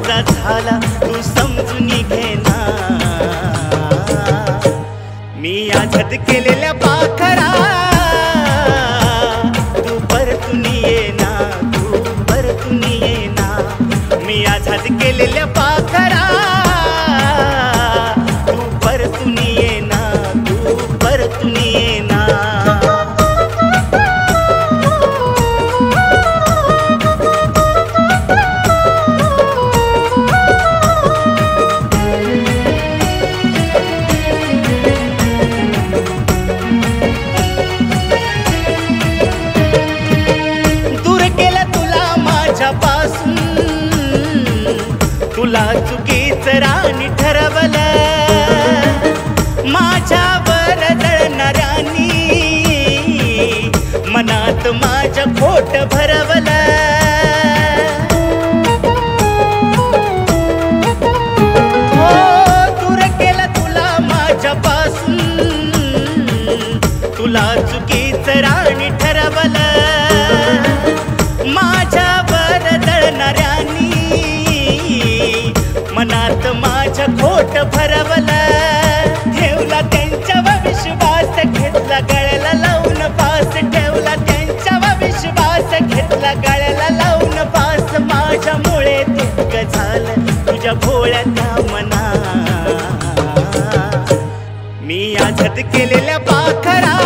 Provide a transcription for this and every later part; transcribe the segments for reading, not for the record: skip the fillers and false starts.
माझा झाला तू समजून घेना। मी आझाद केलेल्या पाखरा तू परतून येना, तू परतून येना। मी आझाद केलेल्या पाखरा तू परतून येना, तू परतून येना। तुला चुकीचं राणी ठरवलं, माझ्यावर जळणाऱ्यांनी मनात माझ्या खोट भरवलं। हो दूर केलं तुला माझ्यापासून, तुला चुकीचं राणी ठरवलं, माझ्यावर जळणाऱ्यांनी मनात माझ्या खोट भरवलं। ठेवला त्यांच्यावर विश्वास, घेतला गळ्याला लावून फास, ठेवला त्यांच्यावर विश्वास, घेतला गळ्याला लावून फास। माझ्यामुळे दुःख झालं तुझ्या भोळ्या त्या मना। मी आझाद केलेल्या पाखरा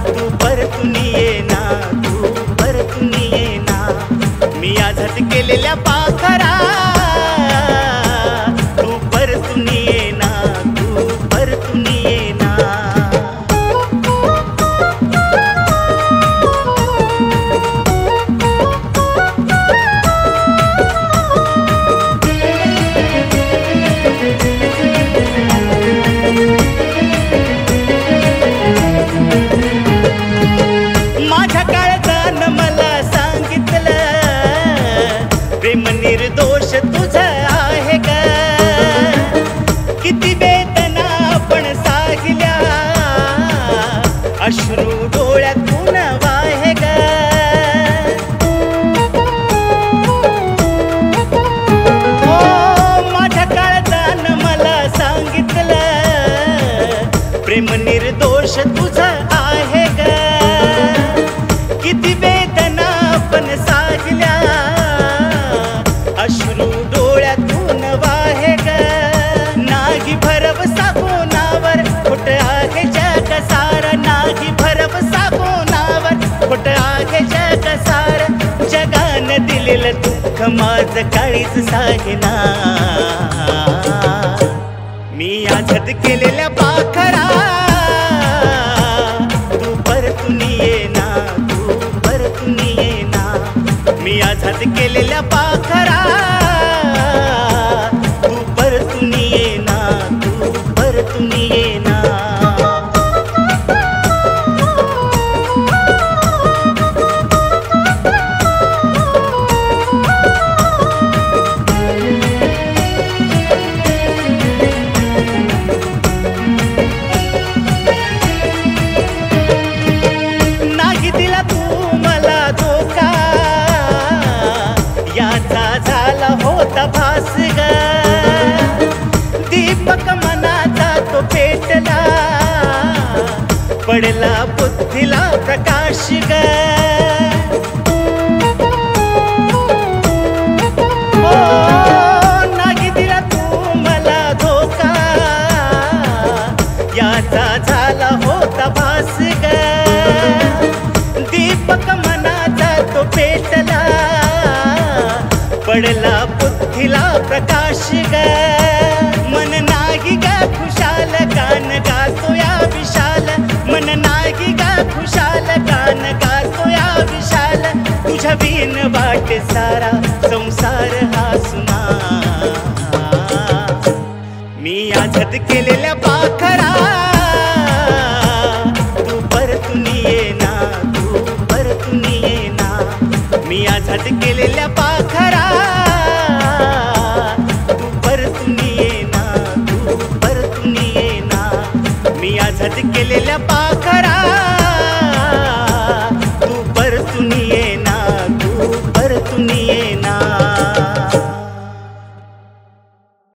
तू परतून येना, तू परतून येना। मी आझाद केलेल्या पाखरा तू परतून येना, तू परतून येना। माझ्या काळजानं मला सांगितलं प्रेम निर्दोष तुझं आहे ग। किती वेदना पण सागिल्या अश्रू डोळ्यातून वाहे ग। हो माझ्या काळजानं मला सांगितलं प्रेम निर्दोष तुझं आहे ग। किती वेदना पण सागिल्या अश्रू डोळ्यातून वाहे ग। नाही भरवसा कोणावर खोट आहे जग सार, नाही भरवसा कोणावर खोट आहे जग सार। जगानं दिलेलं दुःख माझं काळीच सागेना। मी आझाद केलेल्या पाखरा तू परतून येना, तू परतून येना। मी आझाद केलेल्या पाखरा तू परतून येना, तू परतून येना। नाही दिला तू मला धोका याचा झाला होता भास ग। दीपक मनाचा तो पेटला, पडला बुद्धीला प्रकाश ग। हो नाही दिला तू मला धोका याचा झाला होता भास ग। दीपक मनाचा तो पेटला, पडला बुद्धीला प्रकाश ग। मन नाही ग खुशाल गान गातो या विशाल, मन नाही ग खुशाल गान गातो या विशाल। तुझ्या बिन वाटे सारा संसार हा सुना। मी आझाद केलेल्या पाखरा तू परतून येना, तू परतून येना। मी आझाद केलेल्या पाखरा